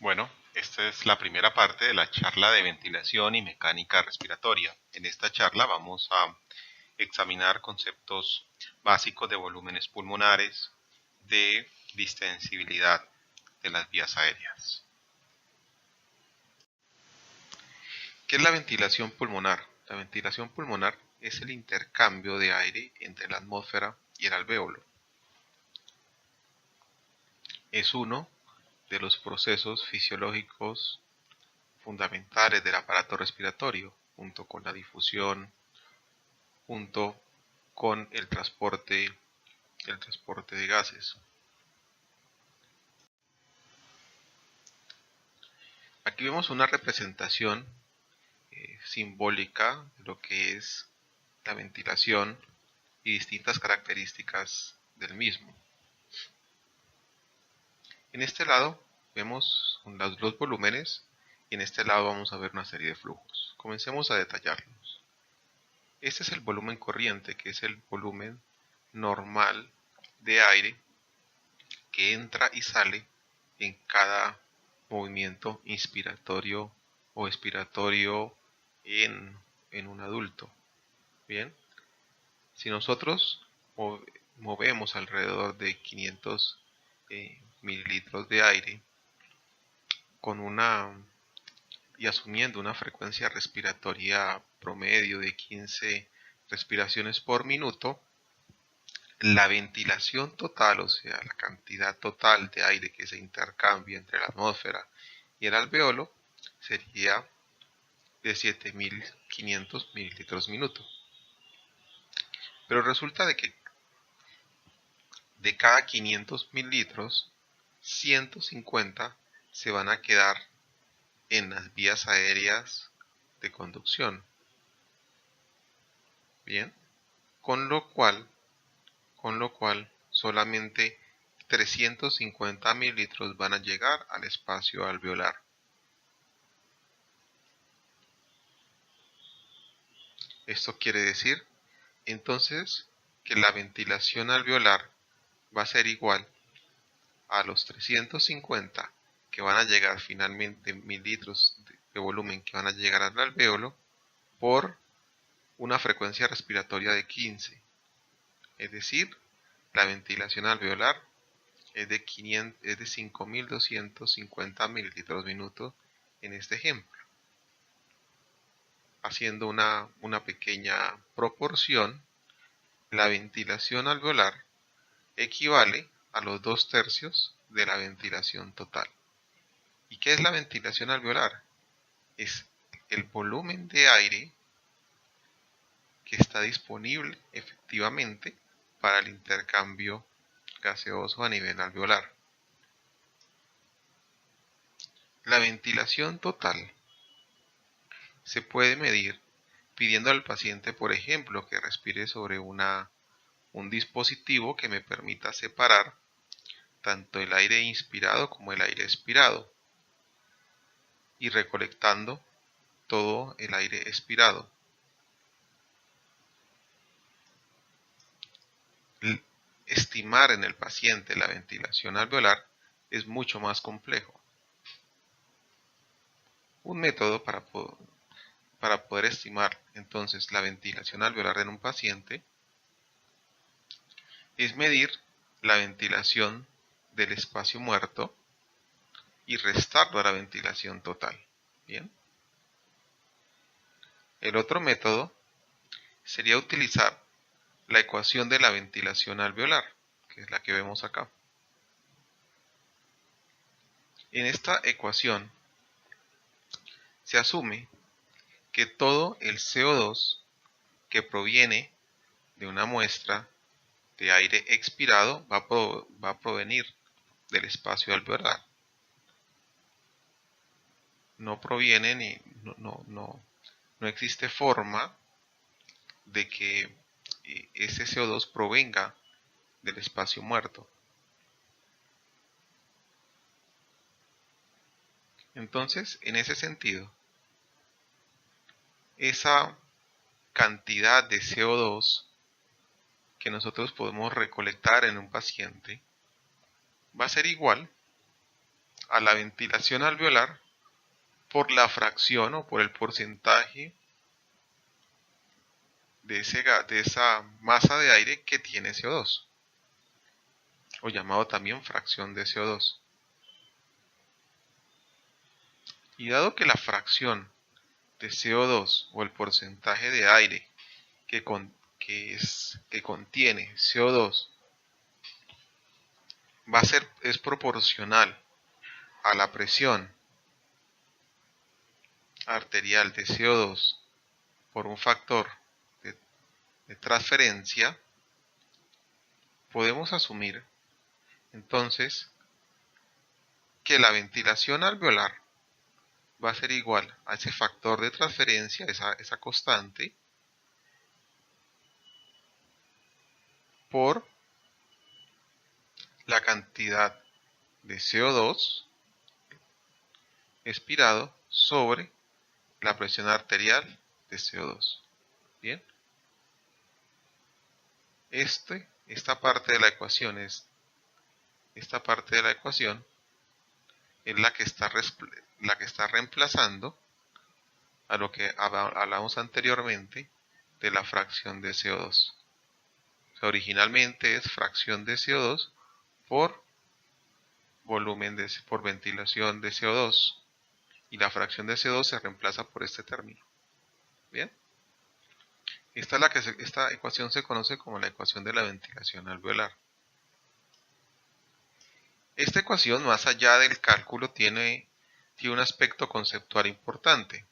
Bueno, esta es la primera parte de la charla de ventilación y mecánica respiratoria. En esta charla vamos a examinar conceptos básicos de volúmenes pulmonares, de distensibilidad de las vías aéreas. ¿Qué es la ventilación pulmonar? La ventilación pulmonar es el intercambio de aire entre la atmósfera y el alvéolo. Es uno de los procesos fisiológicos fundamentales del aparato respiratorio, junto con la difusión, junto con el transporte de gases. Aquí vemos una representación simbólica de lo que es la ventilación y distintas características del mismo. En este lado vemos los volúmenes y en este lado vamos a ver una serie de flujos. Comencemos a detallarlos. Este es el volumen corriente, que es el volumen normal de aire que entra y sale en cada movimiento inspiratorio o expiratorio en un adulto. Bien, si nosotros movemos alrededor de 500 mililitros de aire y asumiendo una frecuencia respiratoria promedio de 15 respiraciones por minuto, la ventilación total, o sea, la cantidad total de aire que se intercambia entre la atmósfera y el alvéolo, sería de 7500 mililitros minuto. Pero resulta de que de cada 500 mililitros, 150 se van a quedar en las vías aéreas de conducción. Bien, con lo cual solamente 350 mililitros van a llegar al espacio alveolar. Esto quiere decir entonces que la ventilación alveolar va a ser igual a los 350 que van a llegar finalmente mililitros de volumen que van a llegar al alvéolo por una frecuencia respiratoria de 15. Es decir, la ventilación alveolar es de 5250 mililitros minuto en este ejemplo. Haciendo una pequeña proporción, la ventilación alveolar equivale a los 2/3 de la ventilación total. ¿Y qué es la ventilación alveolar? Es el volumen de aire que está disponible efectivamente para el intercambio gaseoso a nivel alveolar. La ventilación total se puede medir pidiendo al paciente, por ejemplo, que respire sobre un dispositivo que me permita separar tanto el aire inspirado como el aire expirado y recolectando todo el aire expirado. Estimar en el paciente la ventilación alveolar es mucho más complejo. Un método para poder estimar entonces la ventilación alveolar en un paciente es medir la ventilación del espacio muerto y restarlo a la ventilación total. Bien. El otro método sería utilizar la ecuación de la ventilación alveolar, que es la que vemos acá. En esta ecuación se asume que todo el CO2 que proviene de una muestra de aire expirado va a provenir del espacio alveolar. No proviene no existe forma de que ese CO2 provenga del espacio muerto. Entonces, en ese sentido, esa cantidad de CO2 que nosotros podemos recolectar en un paciente va a ser igual a la ventilación alveolar por la fracción o por el porcentaje de esa masa de aire que tiene CO2, o llamado también fracción de CO2. Y dado que la fracción de CO2 o el porcentaje de aire que contiene CO2 es proporcional a la presión arterial de CO2 por un factor de transferencia, podemos asumir entonces que la ventilación alveolar va a ser igual a ese factor de transferencia, esa constante, por la cantidad de CO2 expirado sobre la presión arterial de CO2. Bien, esta parte de la ecuación es la que está reemplazando a lo que hablamos anteriormente de la fracción de CO2. O sea, originalmente es fracción de CO2 por por ventilación de CO2, y la fracción de CO2 se reemplaza por este término. Bien, esta ecuación se conoce como la ecuación de la ventilación alveolar. Esta ecuación, más allá del cálculo, tiene un aspecto conceptual importante.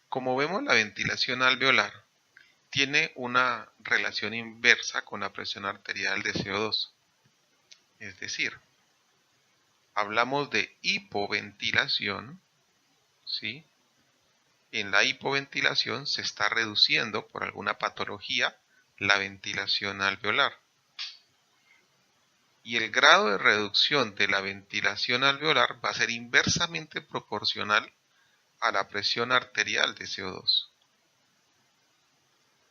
Como vemos, la ventilación alveolar tiene una relación inversa con la presión arterial de CO2. Es decir, hablamos de hipoventilación, ¿sí? En la hipoventilación se está reduciendo por alguna patología la ventilación alveolar. Y el grado de reducción de la ventilación alveolar va a ser inversamente proporcional a la presión arterial de CO2.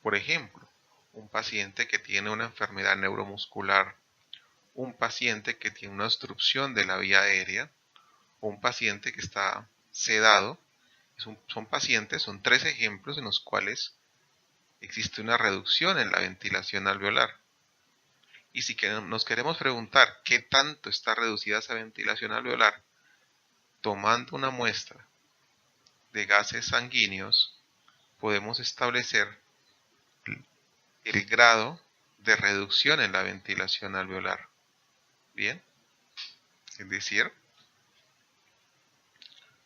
Por ejemplo, un paciente que tiene una enfermedad neuromuscular, un paciente que tiene una obstrucción de la vía aérea, o un paciente que está sedado, son 3 ejemplos en los cuales existe una reducción en la ventilación alveolar. Y si nos queremos preguntar qué tanto está reducida esa ventilación alveolar, tomando una muestra de gases sanguíneos, podemos establecer el grado de reducción en la ventilación alveolar. Bien, es decir,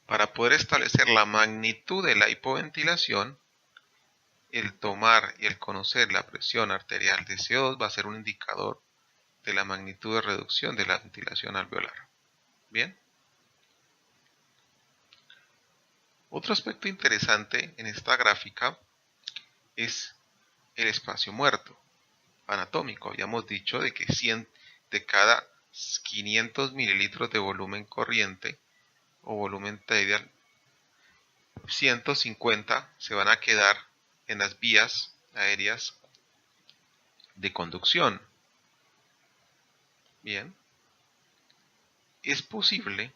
para poder establecer la magnitud de la hipoventilación, el tomar y el conocer la presión arterial de CO2 va a ser un indicador de la magnitud de reducción de la ventilación alveolar. Bien. Otro aspecto interesante en esta gráfica es el espacio muerto anatómico. Habíamos dicho de que de cada 500 mililitros de volumen corriente o volumen tidal, 150 se van a quedar en las vías aéreas de conducción. Bien, es posible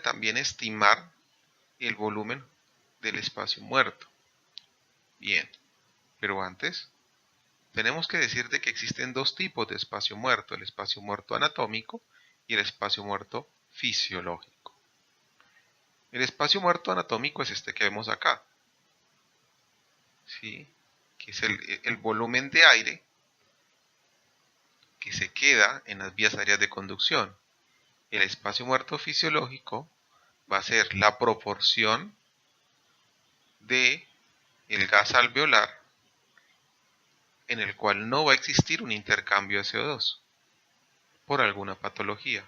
también estimar el volumen del espacio muerto. Bien, pero antes tenemos que decir de que existen 2 tipos de espacio muerto: el espacio muerto anatómico y el espacio muerto fisiológico. El espacio muerto anatómico es este que vemos acá, ¿sí? Que es el volumen de aire que se queda en las vías aéreas de conducción. El espacio muerto fisiológico va a ser la proporción de el gas alveolar en el cual no va a existir un intercambio de CO2 por alguna patología.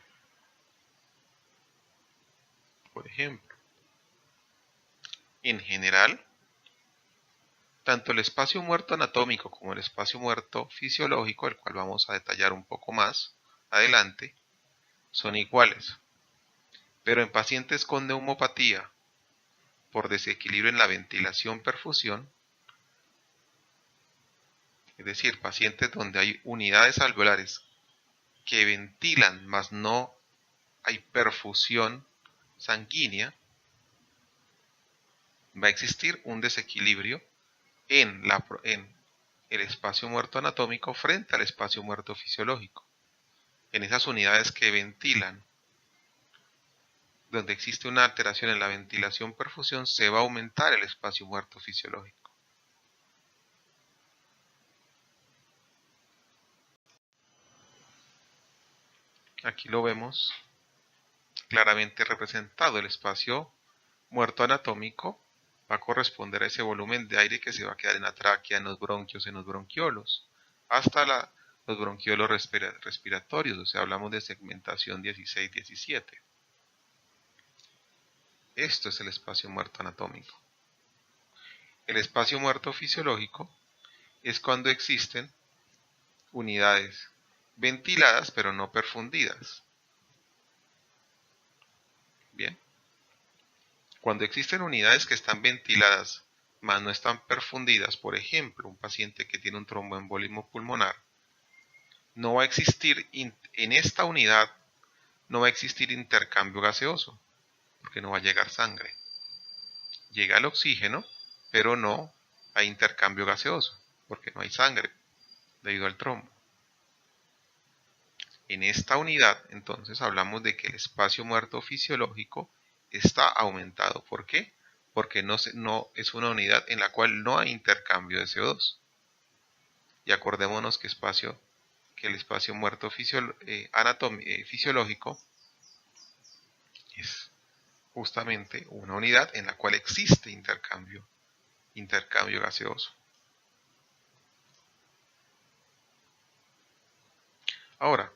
Por ejemplo, en general, tanto el espacio muerto anatómico como el espacio muerto fisiológico, el cual vamos a detallar un poco más adelante, son iguales. Pero en pacientes con neumopatía por desequilibrio en la ventilación-perfusión, es decir, pacientes donde hay unidades alveolares que ventilan, mas no hay perfusión sanguínea, va a existir un desequilibrio en el espacio muerto anatómico frente al espacio muerto fisiológico. En esas unidades que ventilan, donde existe una alteración en la ventilación-perfusión, se va a aumentar el espacio muerto fisiológico. Aquí lo vemos claramente representado. El espacio muerto anatómico va a corresponder a ese volumen de aire que se va a quedar en la tráquea, en los bronquios, en los bronquiolos, hasta los bronquiolos respiratorios, o sea, hablamos de segmentación 16-17. Esto es el espacio muerto anatómico. El espacio muerto fisiológico es cuando existen unidades ventiladas pero no perfundidas. Bien. Cuando existen unidades que están ventiladas mas no están perfundidas, por ejemplo, un paciente que tiene un tromboembolismo pulmonar, no va a existir en esta unidad, no va a existir intercambio gaseoso, porque no va a llegar sangre. Llega el oxígeno, pero no hay intercambio gaseoso, porque no hay sangre debido al trombo. En esta unidad, entonces, hablamos de que el espacio muerto fisiológico está aumentado. ¿Por qué? Porque no es una unidad en la cual no hay intercambio de CO2. Y acordémonos que el espacio muerto fisiológico es justamente una unidad en la cual existe intercambio gaseoso. Ahora,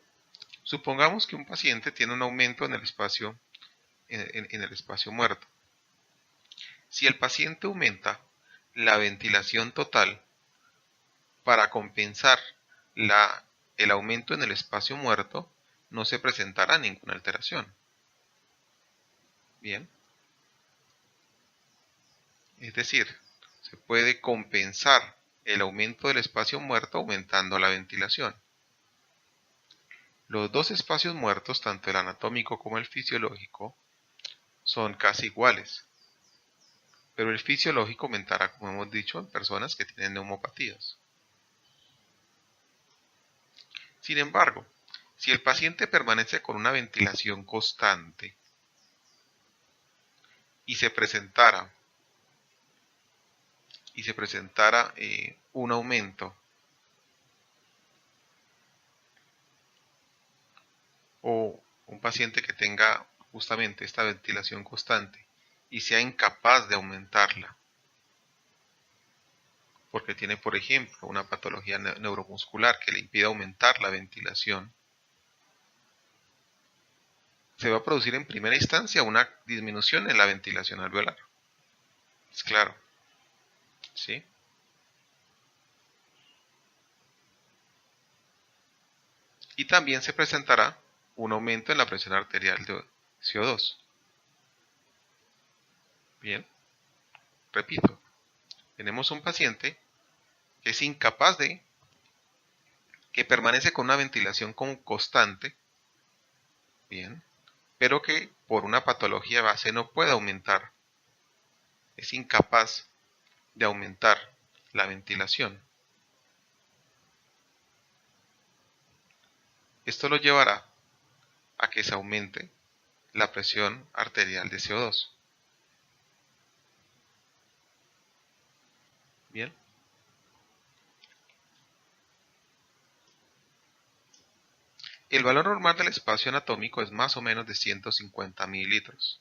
supongamos que un paciente tiene un aumento en el espacio muerto. Si el paciente aumenta la ventilación total para compensar el aumento en el espacio muerto, no se presentará ninguna alteración. Bien. Es decir, se puede compensar el aumento del espacio muerto aumentando la ventilación. Los dos espacios muertos, tanto el anatómico como el fisiológico, son casi iguales. Pero el fisiológico aumentará, como hemos dicho, en personas que tienen neumopatías. Sin embargo, si el paciente permanece con una ventilación constante y se presentara un aumento o un paciente que tenga justamente esta ventilación constante y sea incapaz de aumentarla, porque tiene, por ejemplo, una patología neuromuscular que le impide aumentar la ventilación, se va a producir en primera instancia una disminución en la ventilación alveolar. Es claro. ¿Sí? Y también se presentará un aumento en la presión arterial de CO2. Bien. Repito. Tenemos un paciente que es incapaz que permanece con una ventilación constante, bien, pero que por una patología base no puede aumentar, es incapaz de aumentar la ventilación. Esto lo llevará a que se aumente la presión arterial de CO2. Bien. El valor normal del espacio anatómico es más o menos de 150 mililitros,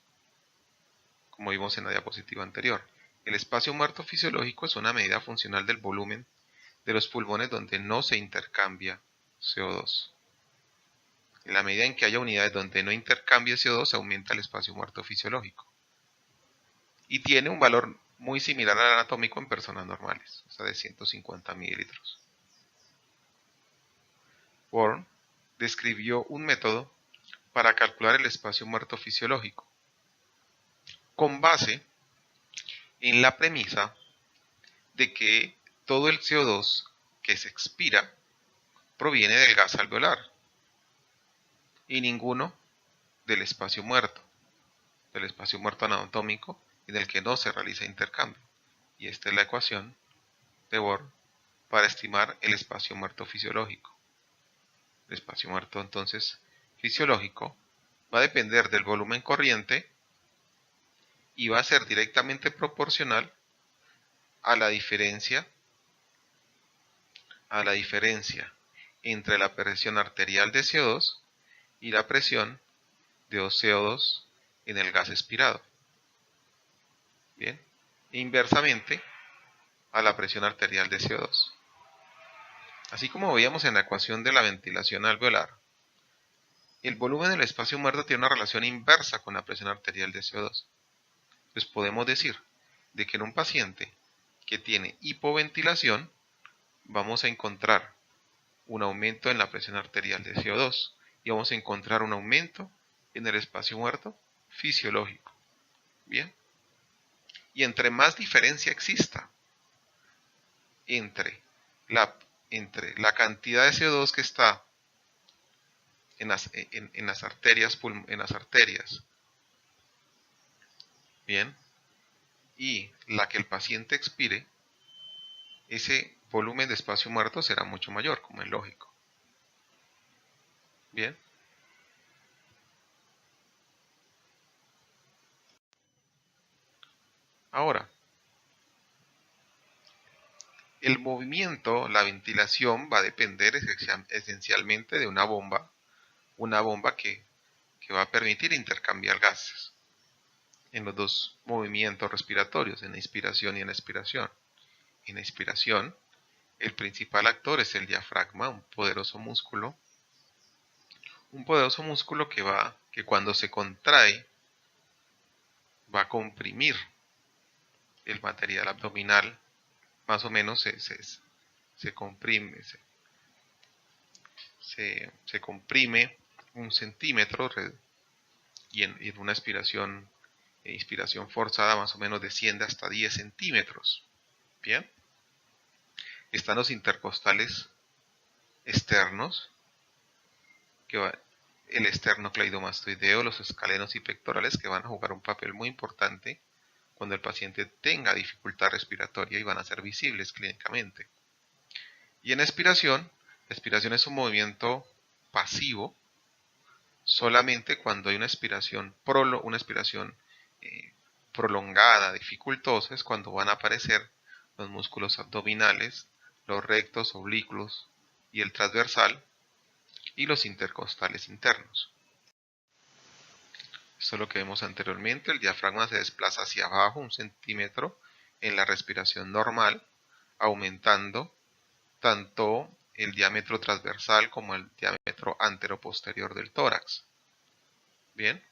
como vimos en la diapositiva anterior. El espacio muerto fisiológico es una medida funcional del volumen de los pulmones donde no se intercambia CO2. En la medida en que haya unidades donde no intercambie CO2, se aumenta el espacio muerto fisiológico. Y tiene un valor muy similar al anatómico en personas normales, o sea, de 150 mililitros. Born describió un método para calcular el espacio muerto fisiológico, con base en la premisa de que todo el CO2 que se expira proviene del gas alveolar. y ninguno del espacio muerto anatómico en el que no se realiza intercambio. Y esta es la ecuación de Bohr para estimar el espacio muerto fisiológico. El espacio muerto entonces fisiológico va a depender del volumen corriente y va a ser directamente proporcional a la diferencia entre la presión arterial de CO2 y la presión de CO2 en el gas expirado. Bien, inversamente a la presión arterial de CO2. Así como veíamos en la ecuación de la ventilación alveolar, el volumen del espacio muerto tiene una relación inversa con la presión arterial de CO2. Pues podemos decir de que en un paciente que tiene hipoventilación vamos a encontrar un aumento en la presión arterial de CO2 y vamos a encontrar un aumento en el espacio muerto fisiológico. Bien. Y entre más diferencia exista entre la cantidad de CO2 que está en las arterias, bien, y la que el paciente expire, ese volumen de espacio muerto será mucho mayor, como es lógico. Bien. Ahora, el movimiento, la ventilación va a depender esencialmente de una bomba que va a permitir intercambiar gases en los dos movimientos respiratorios, en la inspiración y en la expiración. En la inspiración, el principal actor es el diafragma, un poderoso músculo que cuando se contrae va a comprimir el material abdominal, más o menos se comprime, se comprime 1 centímetro y en una inspiración forzada más o menos desciende hasta 10 centímetros. Bien. Están los intercostales externos, el esternocleidomastoideo, los escalenos y pectorales, que van a jugar un papel muy importante cuando el paciente tenga dificultad respiratoria y van a ser visibles clínicamente. Y en la expiración es un movimiento pasivo solamente cuando hay una expiración prolongada, dificultosa, es cuando van a aparecer los músculos abdominales, los rectos, oblicuos y el transversal, y los intercostales internos. Esto es lo que vemos anteriormente. El diafragma se desplaza hacia abajo 1 centímetro en la respiración normal, aumentando tanto el diámetro transversal como el diámetro anteroposterior del tórax. Bien,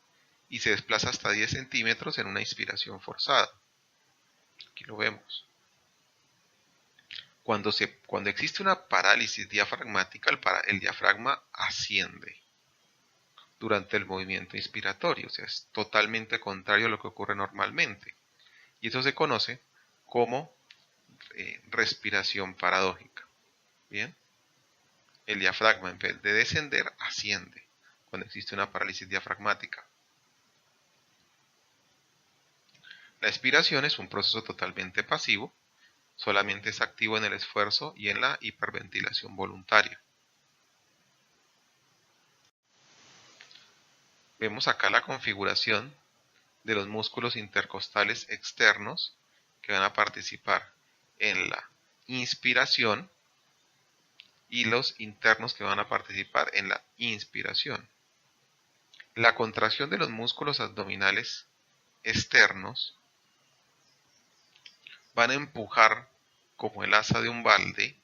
y se desplaza hasta 10 centímetros en una inspiración forzada. Aquí lo vemos. Cuando existe una parálisis diafragmática, el diafragma asciende durante el movimiento inspiratorio, o sea, es totalmente contrario a lo que ocurre normalmente. Y eso se conoce como respiración paradójica. Bien, el diafragma en vez de descender asciende cuando existe una parálisis diafragmática. La expiración es un proceso totalmente pasivo, solamente es activo en el esfuerzo y en la hiperventilación voluntaria. Vemos acá la configuración de los músculos intercostales externos que van a participar en la inspiración y los internos que van a participar en la inspiración. La contracción de los músculos abdominales externos van a empujar, como el asa de un balde,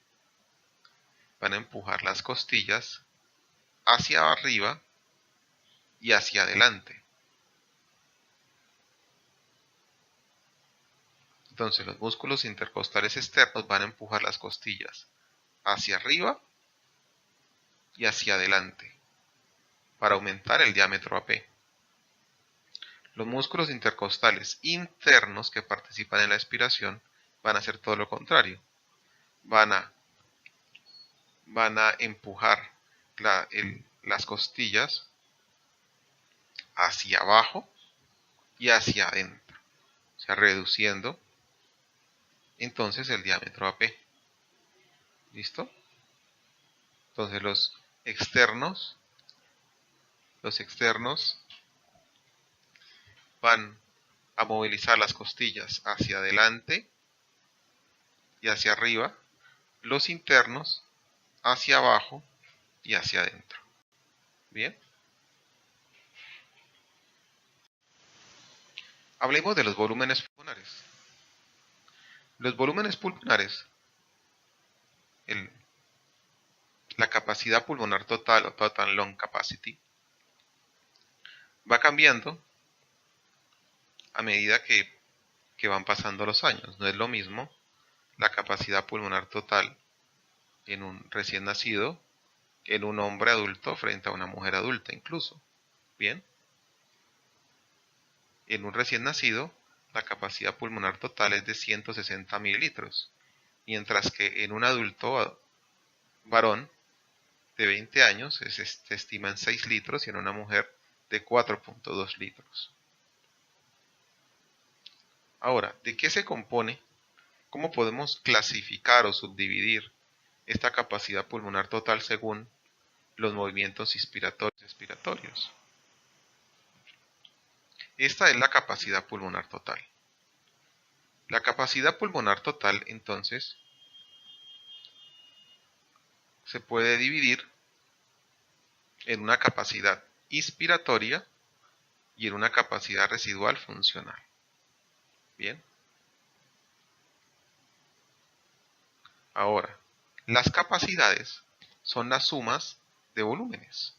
van a empujar las costillas hacia arriba y hacia adelante. Entonces los músculos intercostales externos van a empujar las costillas hacia arriba y hacia adelante para aumentar el diámetro AP. Los músculos intercostales internos que participan en la expiración van a hacer todo lo contrario. Van a empujar las costillas hacia abajo y hacia adentro, o sea, reduciendo entonces el diámetro AP. ¿Listo? Entonces los externos van a movilizar las costillas hacia adelante y hacia arriba, los internos hacia abajo y hacia adentro. Bien. Hablemos de los volúmenes pulmonares. Los volúmenes pulmonares, la capacidad pulmonar total o total lung capacity, va cambiando a medida que van pasando los años. No es lo mismo la capacidad pulmonar total en un recién nacido, en un hombre adulto frente a una mujer adulta incluso. Bien. En un recién nacido, la capacidad pulmonar total es de 160 mililitros, mientras que en un adulto varón de 20 años se estima en 6 litros y en una mujer de 4.2 litros. Ahora, ¿de qué se compone? ¿Cómo podemos clasificar o subdividir esta capacidad pulmonar total según los movimientos inspiratorios y expiratorios? Esta es la capacidad pulmonar total. La capacidad pulmonar total, entonces, se puede dividir en una capacidad inspiratoria y en una capacidad residual funcional. Bien. Ahora, las capacidades son las sumas de volúmenes.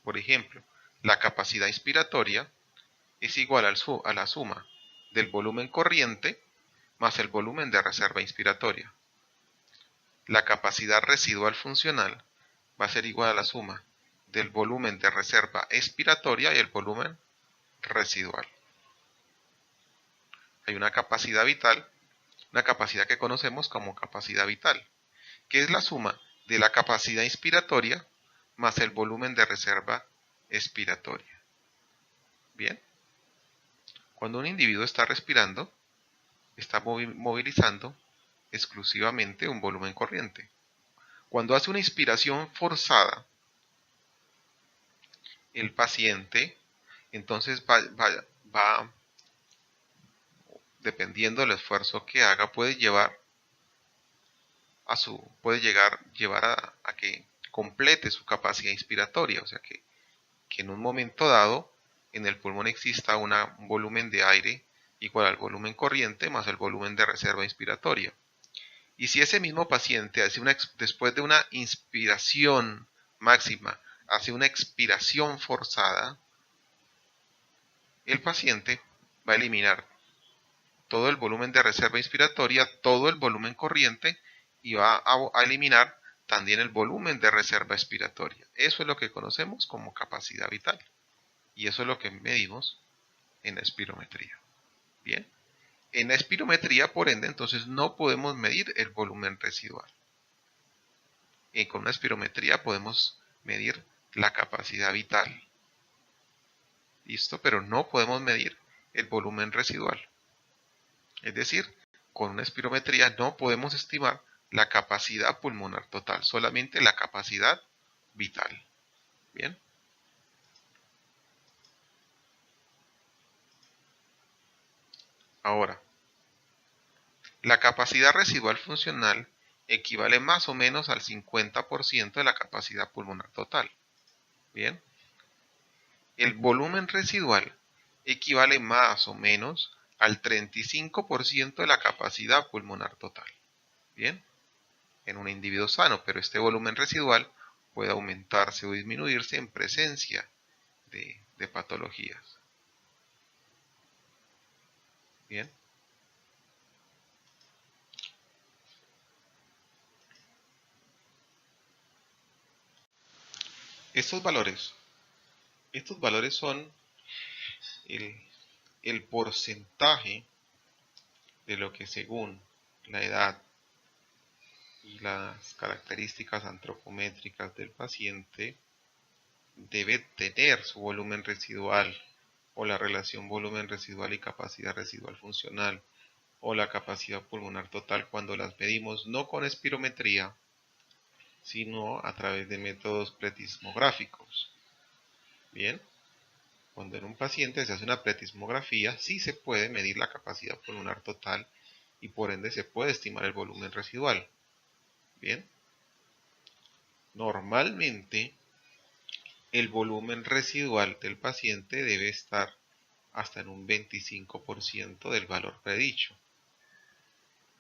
Por ejemplo, la capacidad inspiratoria es igual a la suma del volumen corriente más el volumen de reserva inspiratoria. La capacidad residual funcional va a ser igual a la suma del volumen de reserva expiratoria y el volumen residual. Hay una capacidad vital, una capacidad que conocemos como capacidad vital, que es la suma de la capacidad inspiratoria más el volumen de reserva expiratoria. Bien. Cuando un individuo está respirando, está movilizando exclusivamente un volumen corriente. Cuando hace una inspiración forzada, el paciente entonces va dependiendo del esfuerzo que haga, puede llevar a que complete su capacidad inspiratoria, o sea que en un momento dado en el pulmón exista un volumen de aire igual al volumen corriente más el volumen de reserva inspiratoria. Y si ese mismo paciente después de una inspiración máxima hace una expiración forzada, el paciente va a eliminar todo el volumen de reserva inspiratoria, todo el volumen corriente y va a eliminar también el volumen de reserva expiratoria. Eso es lo que conocemos como capacidad vital. Y eso es lo que medimos en la espirometría. Bien. En la espirometría, por ende, entonces no podemos medir el volumen residual. Y con una espirometría podemos medir la capacidad vital. ¿Listo? Pero no podemos medir el volumen residual. Es decir, con una espirometría no podemos estimar la capacidad pulmonar total, solamente la capacidad vital. Bien. Ahora, la capacidad residual funcional equivale más o menos al 50% de la capacidad pulmonar total. Bien. El volumen residual equivale más o menos al 35% de la capacidad pulmonar total. Bien. En un individuo sano, pero este volumen residual puede aumentarse o disminuirse en presencia de patologías. Bien. Estos valores son el porcentaje de lo que según la edad y las características antropométricas del paciente debe tener su volumen residual, o la relación volumen residual y capacidad residual funcional, o la capacidad pulmonar total cuando las medimos no con espirometría, sino a través de métodos pletismográficos. Bien, cuando en un paciente se hace una pletismografía, sí se puede medir la capacidad pulmonar total y por ende se puede estimar el volumen residual. Bien, normalmente el volumen residual del paciente debe estar hasta en un 25% del valor predicho.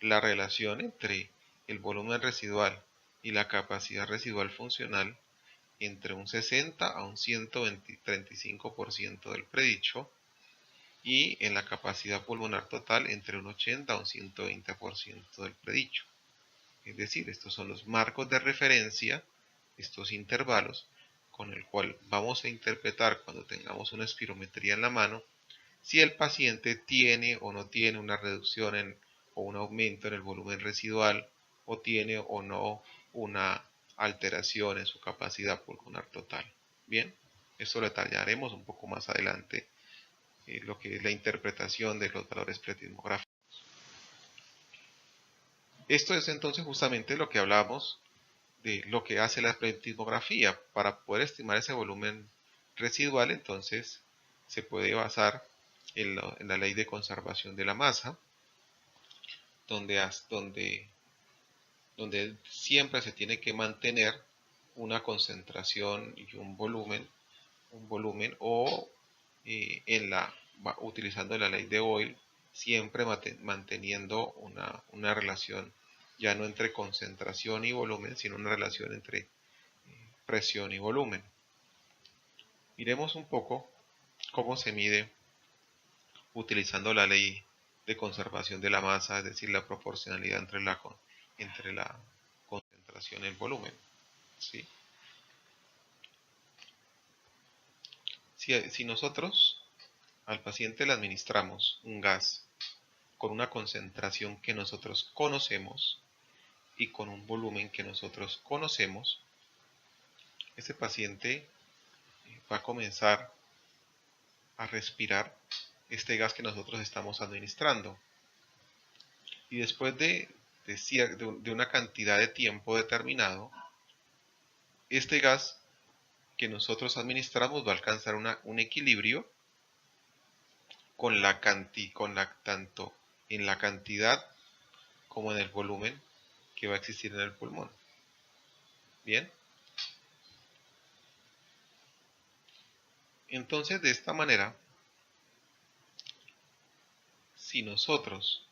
La relación entre el volumen residual y la capacidad residual funcional entre un 60 a un 135% del predicho, y en la capacidad pulmonar total entre un 80 a un 120% del predicho. Es decir, estos son los marcos de referencia, estos intervalos, con el cual vamos a interpretar cuando tengamos una espirometría en la mano, si el paciente tiene o no tiene una reducción o un aumento en el volumen residual, o tiene o no una alteración en su capacidad pulmonar total. Bien, esto lo detallaremos un poco más adelante, lo que es la interpretación de los valores pletismográficos. Esto es entonces justamente lo que hablamos de lo que hace la pletismografía. Para poder estimar ese volumen residual, entonces se puede basar en la ley de conservación de la masa, donde siempre se tiene que mantener una concentración y un volumen o utilizando la ley de Boyle, siempre manteniendo una relación ya no entre concentración y volumen, sino una relación entre presión y volumen. Miremos un poco cómo se mide utilizando la ley de conservación de la masa, es decir, la proporcionalidad entre la concentración y el volumen. ¿Sí? Si nosotros al paciente le administramos un gas con una concentración que nosotros conocemos y con un volumen que nosotros conocemos, ese paciente va a comenzar a respirar este gas que nosotros estamos administrando. Y después de una cantidad de tiempo determinado, este gas que nosotros administramos va a alcanzar un equilibrio tanto en la cantidad como en el volumen que va a existir en el pulmón. Bien. Entonces, de esta manera, si nosotros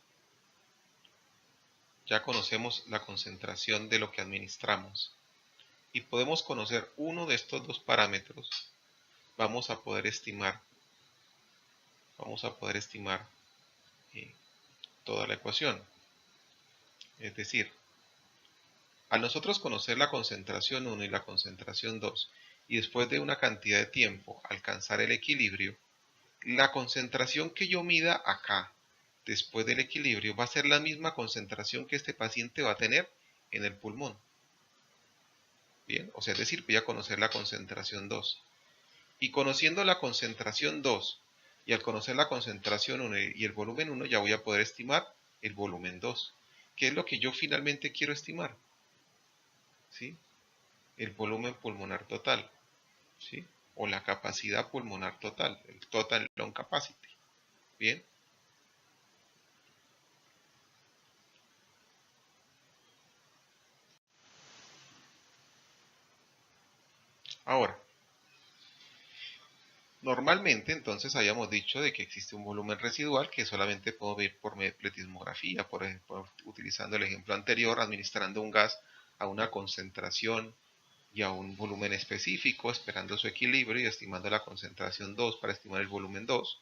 ya conocemos la concentración de lo que administramos y podemos conocer uno de estos dos parámetros, vamos a poder estimar toda la ecuación. Es decir, al nosotros conocer la concentración 1 y la concentración 2, y después de una cantidad de tiempo alcanzar el equilibrio, la concentración que yo mida acá, después del equilibrio, va a ser la misma concentración que este paciente va a tener en el pulmón. Bien, o sea, es decir, voy a conocer la concentración 2. Y conociendo la concentración 2, y al conocer la concentración 1 y el volumen 1, ya voy a poder estimar el volumen 2, que es lo que yo finalmente quiero estimar. ¿Sí? El volumen pulmonar total, ¿sí? O la capacidad pulmonar total, el total lung capacity. Bien. Ahora, normalmente entonces habíamos dicho de que existe un volumen residual que solamente puedo ver por pletismografía, por ejemplo, utilizando el ejemplo anterior, administrando un gas a una concentración y a un volumen específico, esperando su equilibrio y estimando la concentración 2 para estimar el volumen 2.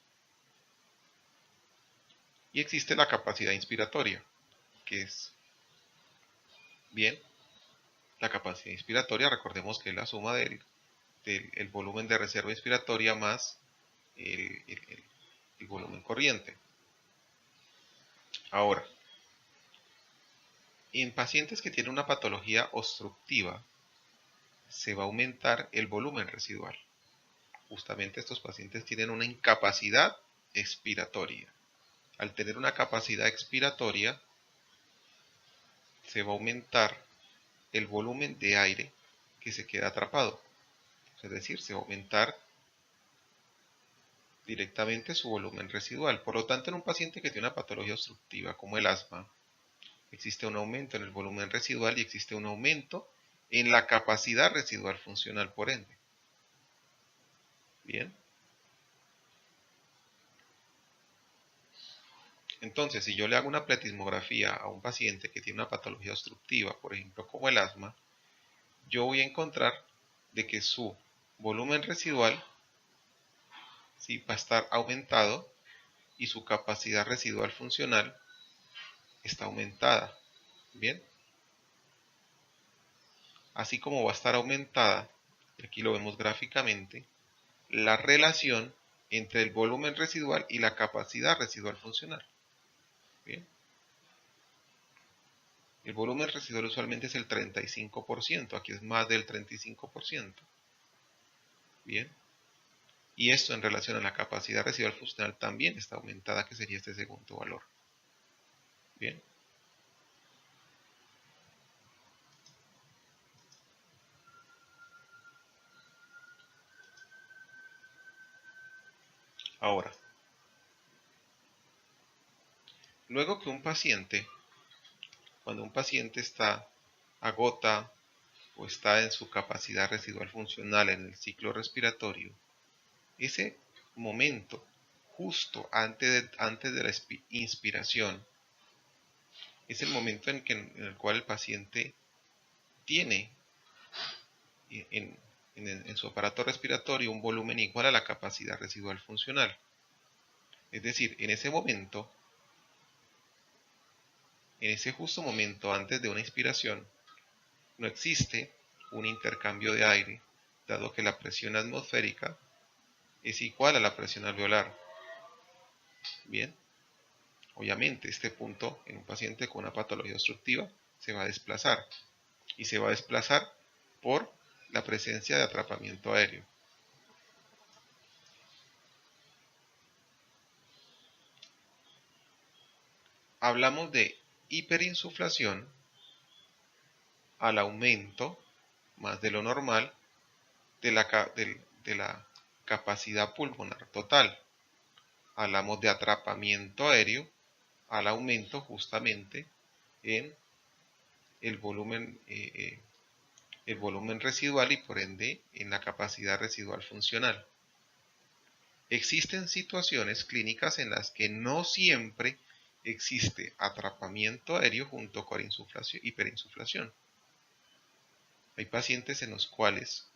Y existe la capacidad inspiratoria, que es, bien, la capacidad inspiratoria, recordemos que es la suma del volumen de reserva inspiratoria más el volumen corriente. Ahora, en pacientes que tienen una patología obstructiva, se va a aumentar el volumen residual. Justamente estos pacientes tienen una incapacidad expiratoria. Al tener una capacidad expiratoria, se va a aumentar el volumen de aire que se queda atrapado. Es decir, se va a aumentar directamente su volumen residual. Por lo tanto, en un paciente que tiene una patología obstructiva como el asma, existe un aumento en el volumen residual y existe un aumento en la capacidad residual funcional, por ende. Bien. Entonces, si yo le hago una pletismografía a un paciente que tiene una patología obstructiva, por ejemplo, como el asma, yo voy a encontrar de que su volumen residual sí va a estar aumentado y su capacidad residual funcional está aumentada. Bien. Así como va a estar aumentada, y aquí lo vemos gráficamente, la relación entre el volumen residual y la capacidad residual funcional. Bien. El volumen residual usualmente es el 35%, aquí es más del 35%. Bien. Y esto en relación a la capacidad residual funcional también está aumentada, que sería este segundo valor. Bien. Ahora, luego que un paciente, cuando un paciente agota o está en su capacidad residual funcional en el ciclo respiratorio, ese momento justo antes de la inspiración es el momento en el cual el paciente tiene en su aparato respiratorio un volumen igual a la capacidad residual funcional. Es decir, en ese momento, en ese justo momento antes de una inspiración, no existe un intercambio de aire, dado que la presión atmosférica es igual a la presión alveolar. Bien, obviamente este punto en un paciente con una patología obstructiva se va a desplazar y se va a desplazar por la presencia de atrapamiento aéreo. Hablamos de hiperinsuflación al aumento más de lo normal de la capacidad pulmonar total. Hablamos de atrapamiento aéreo al aumento justamente en el volumen residual y por ende en la capacidad residual funcional. Existen situaciones clínicas en las que no siempre existe atrapamiento aéreo junto con hiperinsuflación. Hay pacientes en los cuales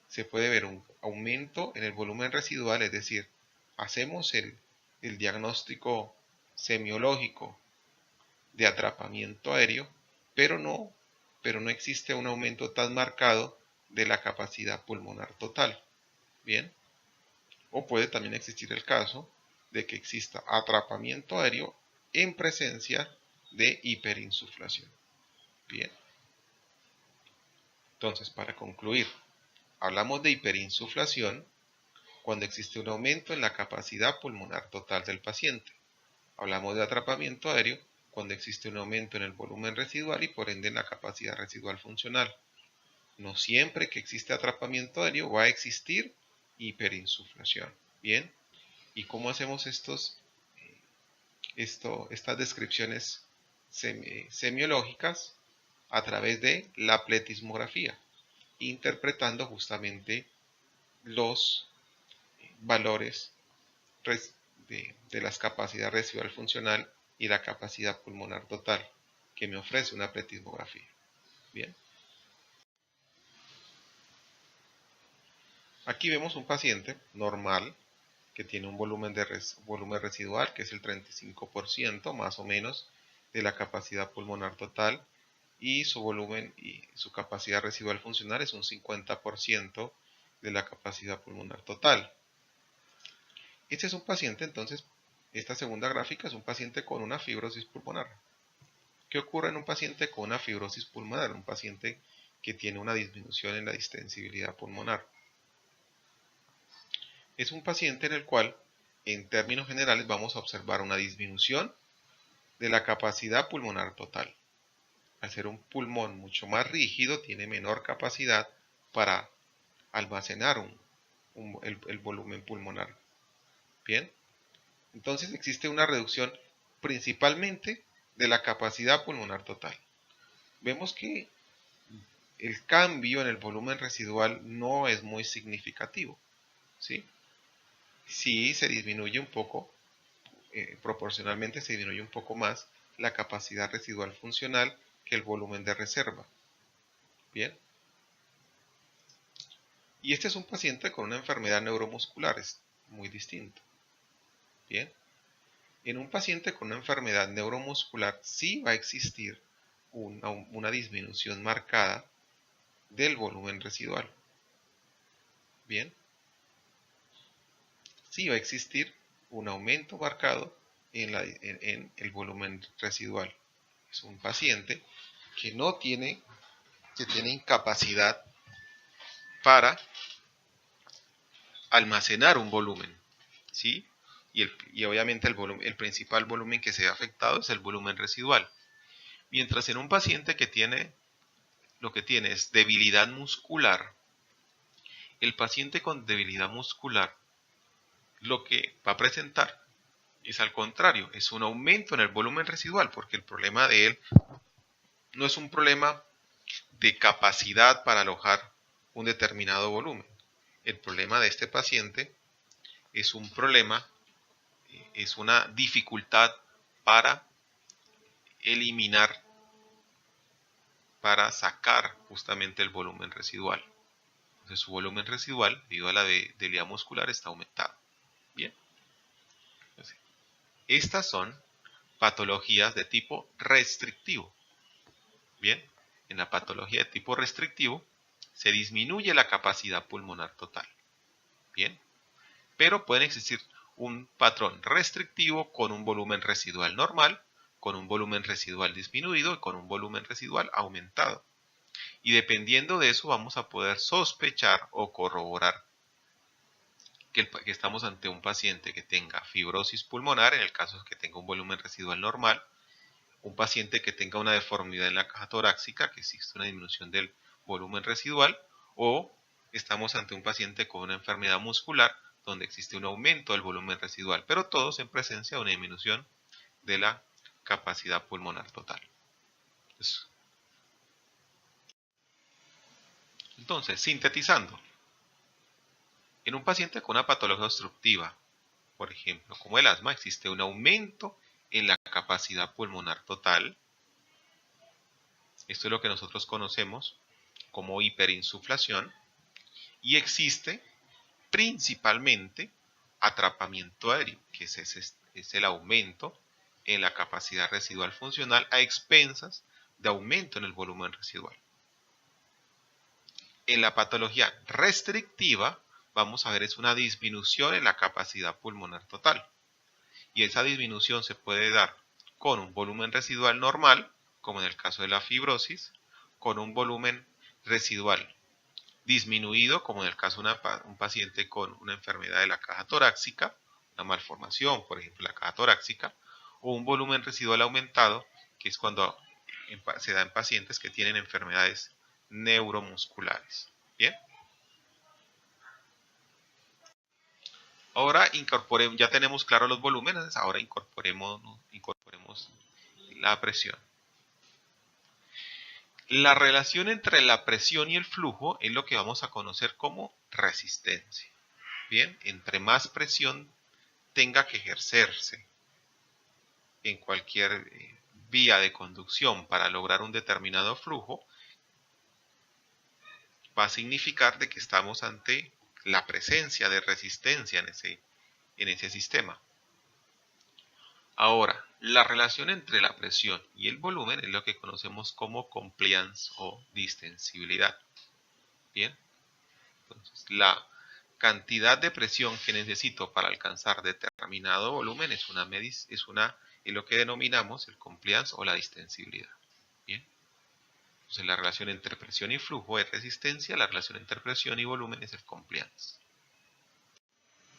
se puede ver un aumento en el volumen residual, es decir, hacemos el diagnóstico semiológico de atrapamiento aéreo, pero no existe un aumento tan marcado de la capacidad pulmonar total. Bien. O puede también existir el caso de que exista atrapamiento aéreo en presencia de hiperinsuflación. Bien. Entonces, para concluir, hablamos de hiperinsuflación cuando existe un aumento en la capacidad pulmonar total del paciente. Hablamos de atrapamiento aéreo cuando existe un aumento en el volumen residual y por ende en la capacidad residual funcional. No siempre que existe atrapamiento aéreo va a existir hiperinsuflación. Bien. ¿Y cómo hacemos estas descripciones semiológicas? A través de la pletismografía, interpretando justamente los valores de las capacidades residual funcional y la capacidad pulmonar total que me ofrece una pletismografía. Bien. Aquí vemos un paciente normal que tiene un volumen residual que es el 35% más o menos de la capacidad pulmonar total y su volumen y su capacidad residual funcional es un 50% de la capacidad pulmonar total. Este es un paciente, entonces, esta segunda gráfica es un paciente con una fibrosis pulmonar. ¿Qué ocurre en un paciente con una fibrosis pulmonar? Un paciente que tiene una disminución en la distensibilidad pulmonar. Es un paciente en el cual, en términos generales, vamos a observar una disminución de la capacidad pulmonar total. Al ser un pulmón mucho más rígido, tiene menor capacidad para almacenar el volumen pulmonar. Bien, entonces existe una reducción principalmente de la capacidad pulmonar total. Vemos que el cambio en el volumen residual no es muy significativo, ¿sí? Sí se disminuye un poco, proporcionalmente se disminuye un poco más la capacidad residual funcional que el volumen de reserva. Bien. Y este es un paciente con una enfermedad neuromuscular, es muy distinto. Bien. En un paciente con una enfermedad neuromuscular sí va a existir una disminución marcada del volumen residual. Bien. Sí va a existir un aumento marcado en el volumen residual. Es un paciente que tiene incapacidad para almacenar un volumen, ¿sí? Y obviamente el principal volumen que se ve afectado es el volumen residual. Mientras en un paciente que lo que tiene es debilidad muscular, el paciente con debilidad muscular lo que va a presentar es al contrario, es un aumento en el volumen residual, porque el problema de él no es un problema de capacidad para alojar un determinado volumen. El problema de este paciente es un problema, es una dificultad para eliminar, para sacar justamente el volumen residual. Entonces su volumen residual, debido a la debilidad muscular, está aumentado. Bien. Entonces, estas son patologías de tipo restrictivo. Bien. En la patología de tipo restrictivo se disminuye la capacidad pulmonar total. Bien. Pero pueden existir un patrón restrictivo con un volumen residual normal, con un volumen residual disminuido y con un volumen residual aumentado. Y dependiendo de eso vamos a poder sospechar o corroborar que estamos ante un paciente que tenga fibrosis pulmonar, en el caso de que tenga un volumen residual normal, un paciente que tenga una deformidad en la caja torácica, que existe una disminución del volumen residual, o estamos ante un paciente con una enfermedad muscular donde existe un aumento del volumen residual, pero todos en presencia de una disminución de la capacidad pulmonar total. Entonces, sintetizando, en un paciente con una patología obstructiva, por ejemplo, como el asma, existe un aumento en la capacidad pulmonar total. Esto es lo que nosotros conocemos como hiperinsuflación. Y existe principalmente atrapamiento aéreo, que es el aumento en la capacidad residual funcional a expensas de aumento en el volumen residual. En la patología restrictiva, vamos a ver es una disminución en la capacidad pulmonar total. Y esa disminución se puede dar con un volumen residual normal, como en el caso de la fibrosis, con un volumen residual disminuido, como en el caso de un paciente con una enfermedad de la caja torácica, una malformación, por ejemplo, la caja torácica, o un volumen residual aumentado, que es cuando se da en pacientes que tienen enfermedades neuromusculares. Bien. Ahora ya tenemos claros los volúmenes, ahora incorporemos la presión. La relación entre la presión y el flujo es lo que vamos a conocer como resistencia. Bien, entre más presión tenga que ejercerse en cualquier vía de conducción para lograr un determinado flujo, va a significar de que estamos ante la presencia de resistencia en ese sistema. Ahora, la relación entre la presión y el volumen es lo que conocemos como compliance o distensibilidad. Bien, entonces la cantidad de presión que necesito para alcanzar determinado volumen es lo que denominamos el compliance o la distensibilidad. Bien. Entonces la relación entre presión y flujo es resistencia, la relación entre presión y volumen es el compliance.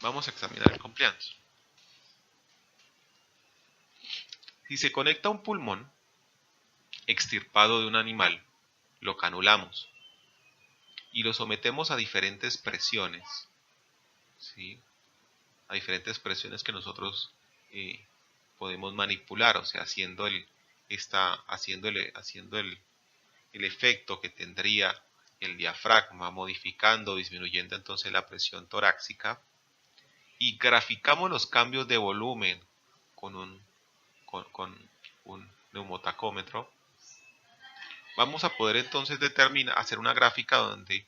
Vamos a examinar el compliance. Si se conecta un pulmón extirpado de un animal, lo canulamos y lo sometemos a diferentes presiones, ¿sí? A diferentes presiones que nosotros podemos manipular, o sea, haciendo el efecto que tendría el diafragma, modificando, disminuyendo entonces la presión torácica, y graficamos los cambios de volumen con un neumotacómetro, vamos a poder entonces hacer una gráfica donde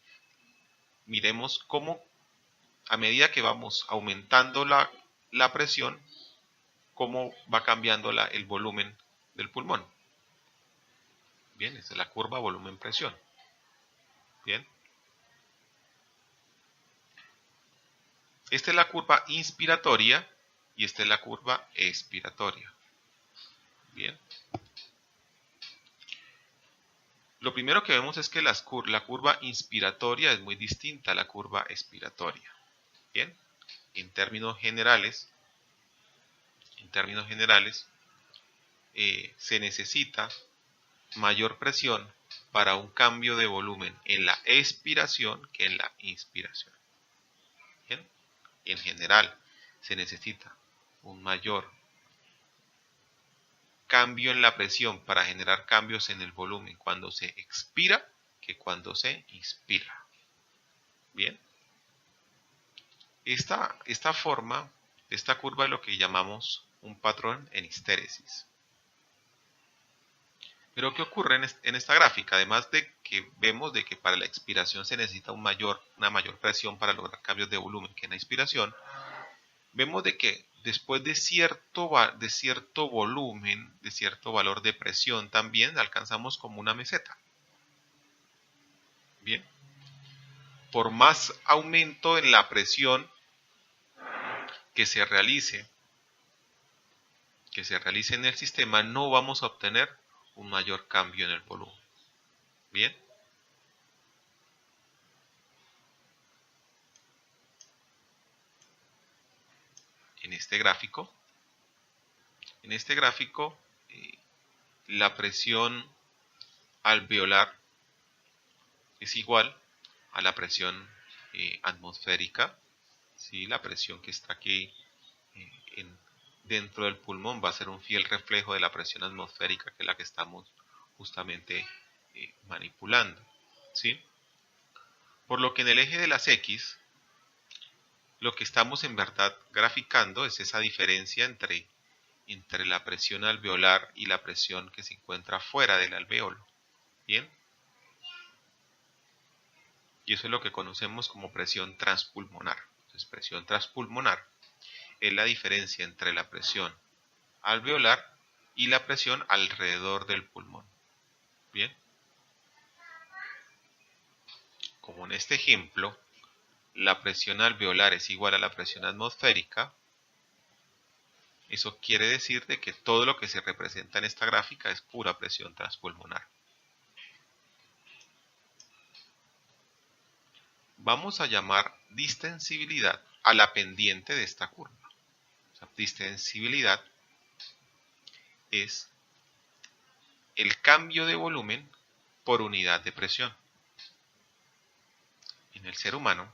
miremos cómo a medida que vamos aumentando la presión, cómo va cambiando el volumen del pulmón. Bien, esta es la curva volumen-presión. Bien. Esta es la curva inspiratoria y esta es la curva expiratoria. Bien. Lo primero que vemos es que la curva inspiratoria es muy distinta a la curva expiratoria. Bien. En términos generales, se necesita mayor presión para un cambio de volumen en la expiración que en la inspiración. Bien. En general, se necesita un mayor cambio en la presión para generar cambios en el volumen cuando se expira que cuando se inspira. Bien. Esta curva es lo que llamamos un patrón en histéresis. Pero ¿qué ocurre en esta gráfica? Además de que vemos de que para la expiración se necesita una mayor presión para lograr cambios de volumen que en la inspiración, vemos de que después de cierto volumen, de cierto valor de presión también alcanzamos como una meseta. Bien. Por más aumento en la presión que se realice en el sistema, no vamos a obtener un mayor cambio en el volumen. Bien. En este gráfico, la presión alveolar es igual a la presión atmosférica. ¿Sí? La presión que está aquí dentro del pulmón va a ser un fiel reflejo de la presión atmosférica, que es la que estamos justamente manipulando. ¿Sí? Por lo que en el eje de las X, lo que estamos en verdad graficando es esa diferencia entre la presión alveolar y la presión que se encuentra fuera del alvéolo. ¿Bien? Y eso es lo que conocemos como presión transpulmonar. Entonces, presión transpulmonar es la diferencia entre la presión alveolar y la presión alrededor del pulmón. Bien. Como en este ejemplo, la presión alveolar es igual a la presión atmosférica, eso quiere decir de que todo lo que se representa en esta gráfica es pura presión transpulmonar. Vamos a llamar distensibilidad a la pendiente de esta curva. O sea, distensibilidad es el cambio de volumen por unidad de presión. En el ser humano,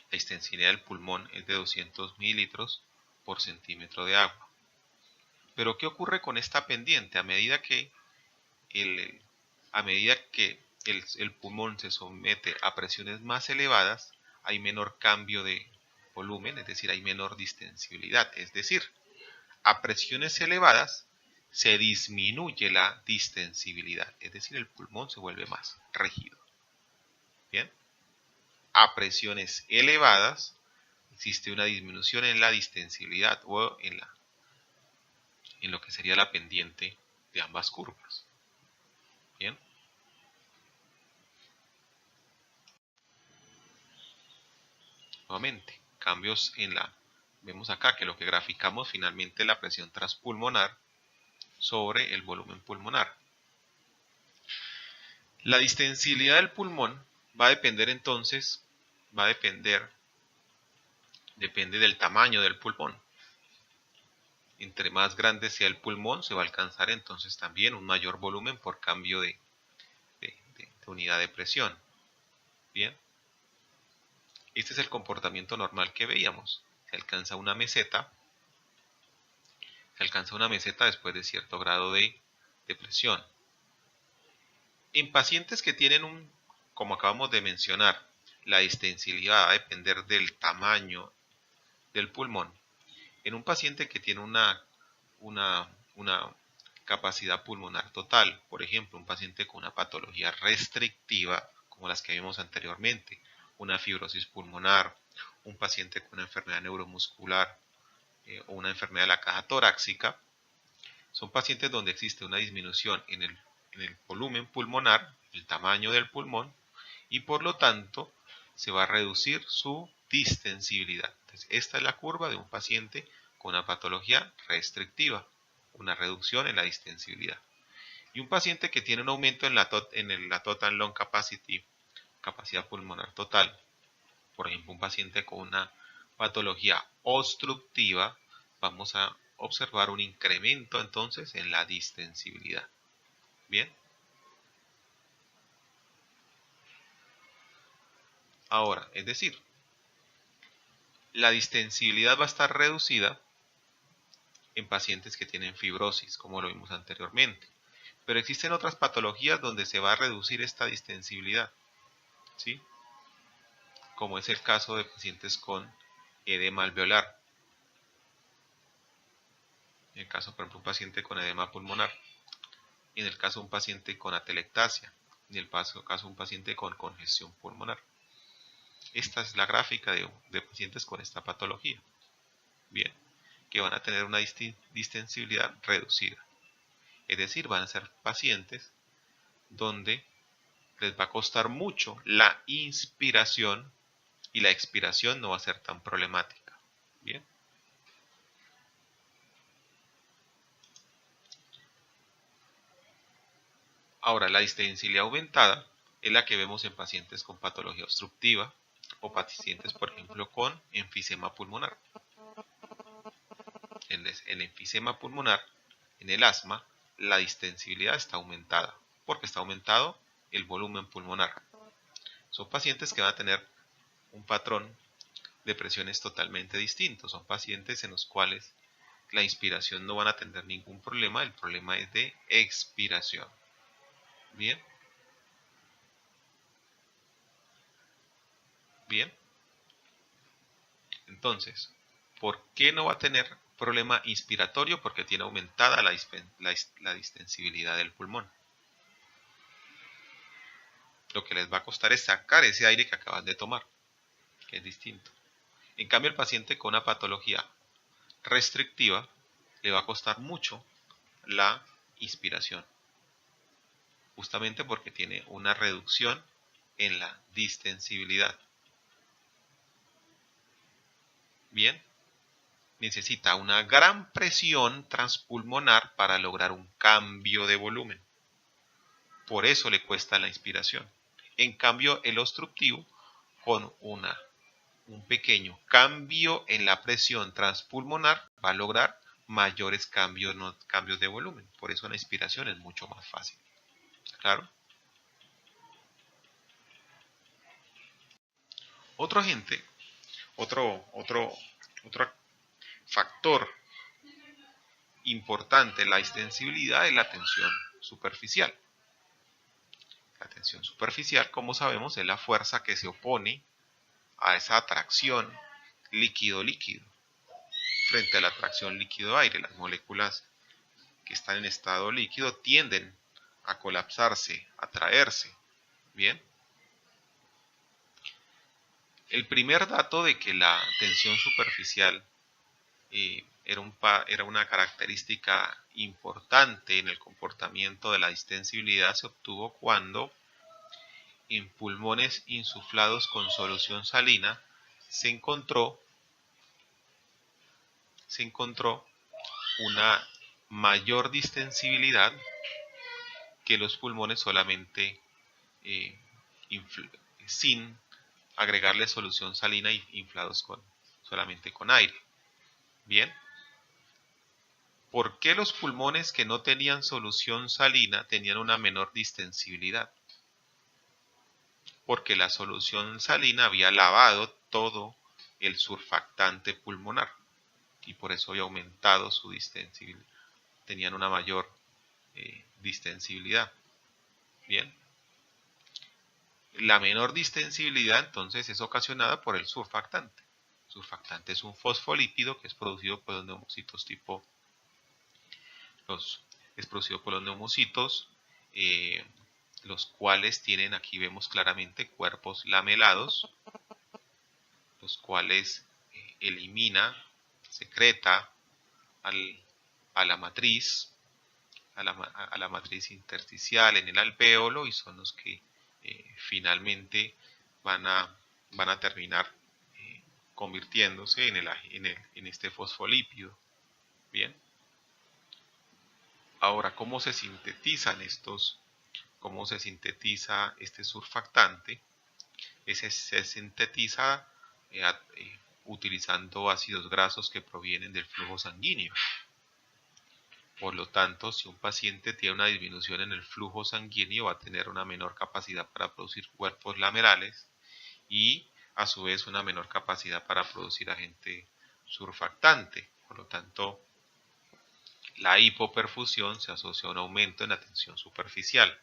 la distensibilidad del pulmón es de 200 mililitros por centímetro de agua. Pero ¿qué ocurre con esta pendiente? A medida que el pulmón se somete a presiones más elevadas, hay menor cambio de volumen, es decir, hay menor distensibilidad. Es decir, a presiones elevadas se disminuye la distensibilidad, es decir, el pulmón se vuelve más rígido. Bien. A presiones elevadas existe una disminución en la distensibilidad o en lo que sería la pendiente de ambas curvas. Bien. Nuevamente, cambios vemos acá que lo que graficamos finalmente es la presión transpulmonar sobre el volumen pulmonar. La distensibilidad del pulmón va a depender entonces, depende del tamaño del pulmón. Entre más grande sea el pulmón, se va a alcanzar entonces también un mayor volumen por cambio de unidad de presión. Bien, este es el comportamiento normal que veíamos. Se alcanza una meseta después de cierto grado de presión. En pacientes que tienen como acabamos de mencionar, la distensibilidad va a depender del tamaño del pulmón. En un paciente que tiene una capacidad pulmonar total, por ejemplo, un paciente con una patología restrictiva, como las que vimos anteriormente, una fibrosis pulmonar, un paciente con una enfermedad neuromuscular o una enfermedad de la caja torácica, son pacientes donde existe una disminución en el volumen pulmonar, el tamaño del pulmón, y por lo tanto se va a reducir su distensibilidad. Entonces, esta es la curva de un paciente con una patología restrictiva, una reducción en la distensibilidad. Y un paciente que tiene un aumento en la total lung capacity, capacidad pulmonar total, por ejemplo, un paciente con una patología obstructiva, vamos a observar un incremento entonces en la distensibilidad. Bien. Ahora, es decir, la distensibilidad va a estar reducida en pacientes que tienen fibrosis, como lo vimos anteriormente. Pero existen otras patologías donde se va a reducir esta distensibilidad, ¿sí? Como es el caso de pacientes con edema alveolar. En el caso, por ejemplo, un paciente con edema pulmonar. En el caso de un paciente con atelectasia. En el caso de un paciente con congestión pulmonar. Esta es la gráfica de pacientes con esta patología. Bien, que van a tener una distensibilidad reducida. Es decir, van a ser pacientes donde les va a costar mucho la inspiración y la expiración no va a ser tan problemática. Bien. Ahora, la distensibilidad aumentada es la que vemos en pacientes con patología obstructiva o pacientes, por ejemplo, con enfisema pulmonar. En el enfisema pulmonar, en el asma, la distensibilidad está aumentada porque está aumentado el volumen pulmonar. Son pacientes que van a tener un patrón de presiones totalmente distinto. Son pacientes en los cuales la inspiración no van a tener ningún problema, el problema es de expiración. Bien. Bien. Entonces, ¿por qué no va a tener problema inspiratorio? Porque tiene aumentada la distensibilidad del pulmón. Lo que les va a costar es sacar ese aire que acaban de tomar, que es distinto. En cambio, el paciente con una patología restrictiva le va a costar mucho la inspiración, justamente porque tiene una reducción en la distensibilidad. Bien, necesita una gran presión transpulmonar para lograr un cambio de volumen. Por eso le cuesta la inspiración. En cambio, el obstructivo, con un pequeño cambio en la presión transpulmonar, va a lograr mayores cambios de volumen. Por eso la inspiración es mucho más fácil. ¿Claro? Otro factor importante en la distensibilidad es la tensión superficial. La tensión superficial, como sabemos, es la fuerza que se opone a esa atracción líquido-líquido frente a la atracción líquido-aire. Las moléculas que están en estado líquido tienden a colapsarse, a traerse. Bien. El primer dato de que la tensión superficial era una característica importante en el comportamiento de la distensibilidad se obtuvo cuando en pulmones insuflados con solución salina se encontró una mayor distensibilidad que los pulmones solamente eh, sin agregarle solución salina y inflados solamente con aire. Bien. ¿Por qué los pulmones que no tenían solución salina tenían una menor distensibilidad? Porque la solución salina había lavado todo el surfactante pulmonar y por eso había aumentado su distensibilidad. Tenían una mayor distensibilidad. Bien. La menor distensibilidad entonces es ocasionada por el surfactante. El surfactante es un fosfolípido que es producido por los neumocitos es producido por los neumocitos, los cuales tienen, aquí vemos claramente, cuerpos lamelados, los cuales elimina, secreta a la matriz, a la matriz intersticial en el alvéolo, y son los que finalmente van a terminar convirtiéndose en este fosfolípido. Bien. Ahora, ¿cómo se sintetizan cómo se sintetiza este surfactante? Se sintetiza utilizando ácidos grasos que provienen del flujo sanguíneo. Por lo tanto, si un paciente tiene una disminución en el flujo sanguíneo, va a tener una menor capacidad para producir cuerpos lamerales y a su vez una menor capacidad para producir agente surfactante. Por lo tanto, la hipoperfusión se asocia a un aumento en la tensión superficial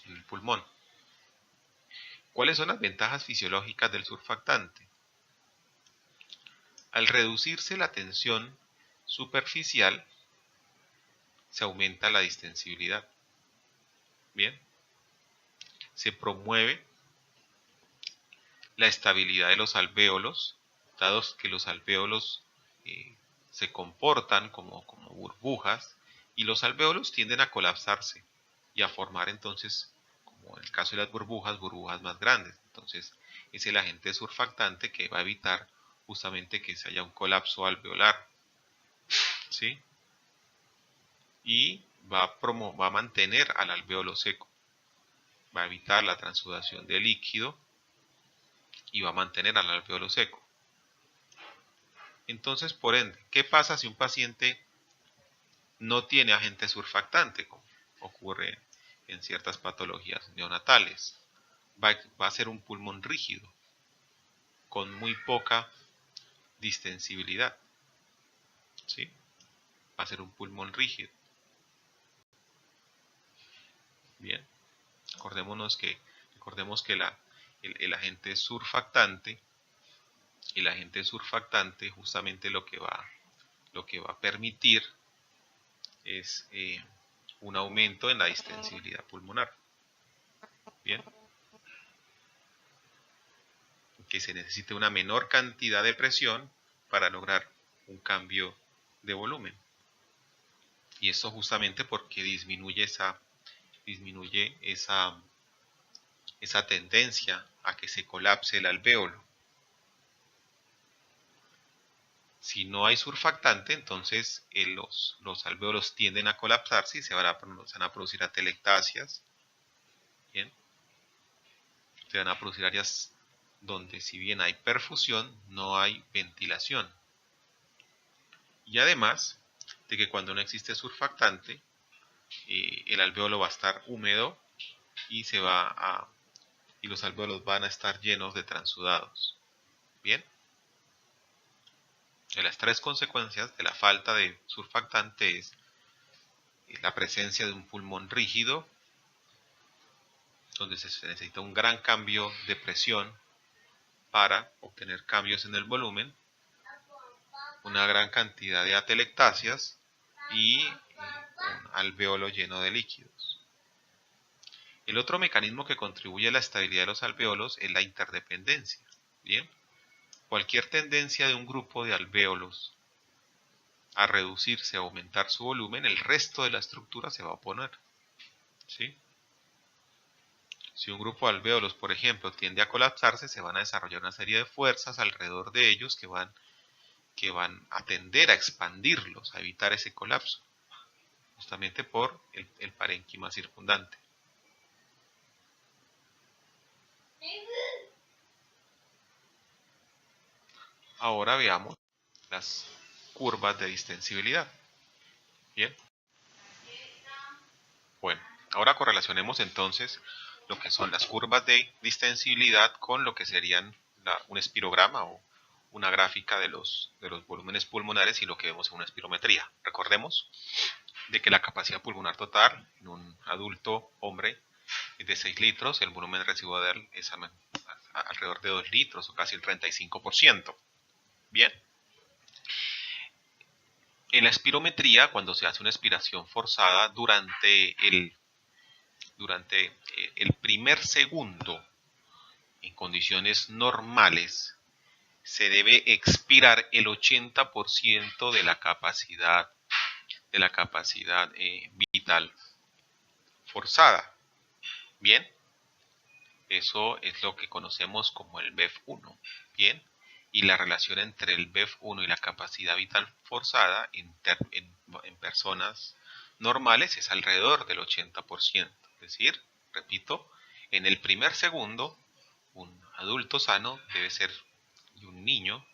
en el pulmón. ¿Cuáles son las ventajas fisiológicas del surfactante? Al reducirse la tensión superficial, se aumenta la distensibilidad. Bien. Se promueve la estabilidad de los alvéolos, dado que los alvéolos se comportan como burbujas, y los alvéolos tienden a colapsarse y a formar entonces, como en el caso de las burbujas más grandes. Entonces es el agente surfactante que va a evitar justamente que se haya un colapso alveolar, ¿sí? Y va a mantener al alvéolo seco, va a evitar la transudación de líquido y va a mantener al alvéolo seco. Entonces, por ende, ¿qué pasa si un paciente no tiene agente surfactante, como ocurre en ciertas patologías neonatales? Va a ser un pulmón rígido, con muy poca distensibilidad, ¿sí? Va a ser un pulmón rígido. Bien, recordemos que el agente surfactante justamente lo que va a permitir es un aumento en la distensibilidad pulmonar. Bien, que se necesite una menor cantidad de presión para lograr un cambio de volumen. Y esto justamente porque disminuye esa tendencia a que se colapse el alvéolo. Si no hay surfactante, entonces los alvéolos tienden a colapsarse y se van a producir atelectasias. Bien. Se van a producir áreas donde, si bien hay perfusión, no hay ventilación. Y además de que cuando no existe surfactante, el alvéolo va a estar húmedo y los alvéolos van a estar llenos de transudados. Bien. De las tres consecuencias de la falta de surfactante es la presencia de un pulmón rígido, donde se necesita un gran cambio de presión para obtener cambios en el volumen, una gran cantidad de atelectasias y un alvéolo lleno de líquidos. El otro mecanismo que contribuye a la estabilidad de los alvéolos es la interdependencia. Bien, cualquier tendencia de un grupo de alvéolos a reducirse, a aumentar su volumen, el resto de la estructura se va a oponer. ¿Sí? Si un grupo de alvéolos, por ejemplo, tiende a colapsarse, se van a desarrollar una serie de fuerzas alrededor de ellos que van a tender a expandirlos, a evitar ese colapso, justamente por el parénquima circundante. Ahora veamos las curvas de distensibilidad. Bien. Bueno, ahora correlacionemos entonces lo que son las curvas de distensibilidad con lo que serían un espirograma o una gráfica de los volúmenes pulmonares y lo que vemos en una espirometría. Recordemos de que la capacidad pulmonar total en un adulto hombre es de 6 litros, el volumen residual es alrededor de 2 litros o casi el 35%. Bien. En la espirometría, cuando se hace una expiración forzada durante el primer segundo, en condiciones normales, se debe expirar el 80% de la capacidad vital forzada. Bien, eso es lo que conocemos como el BEF1. Bien, y la relación entre el BEF1 y la capacidad vital forzada en personas normales es alrededor del 80%. Es decir, repito, en el primer segundo, un adulto sano debe ser, y un niño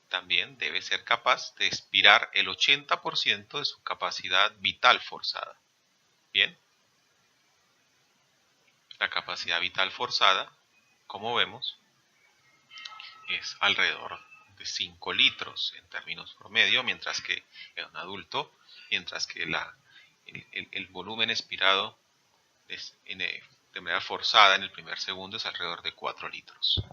también debe ser capaz de expirar el 80% de su capacidad vital forzada. Bien, la capacidad vital forzada, como vemos, es alrededor de 5 litros en términos promedio, mientras que en un adulto, mientras que el volumen expirado de manera forzada en el primer segundo es alrededor de 4 litros.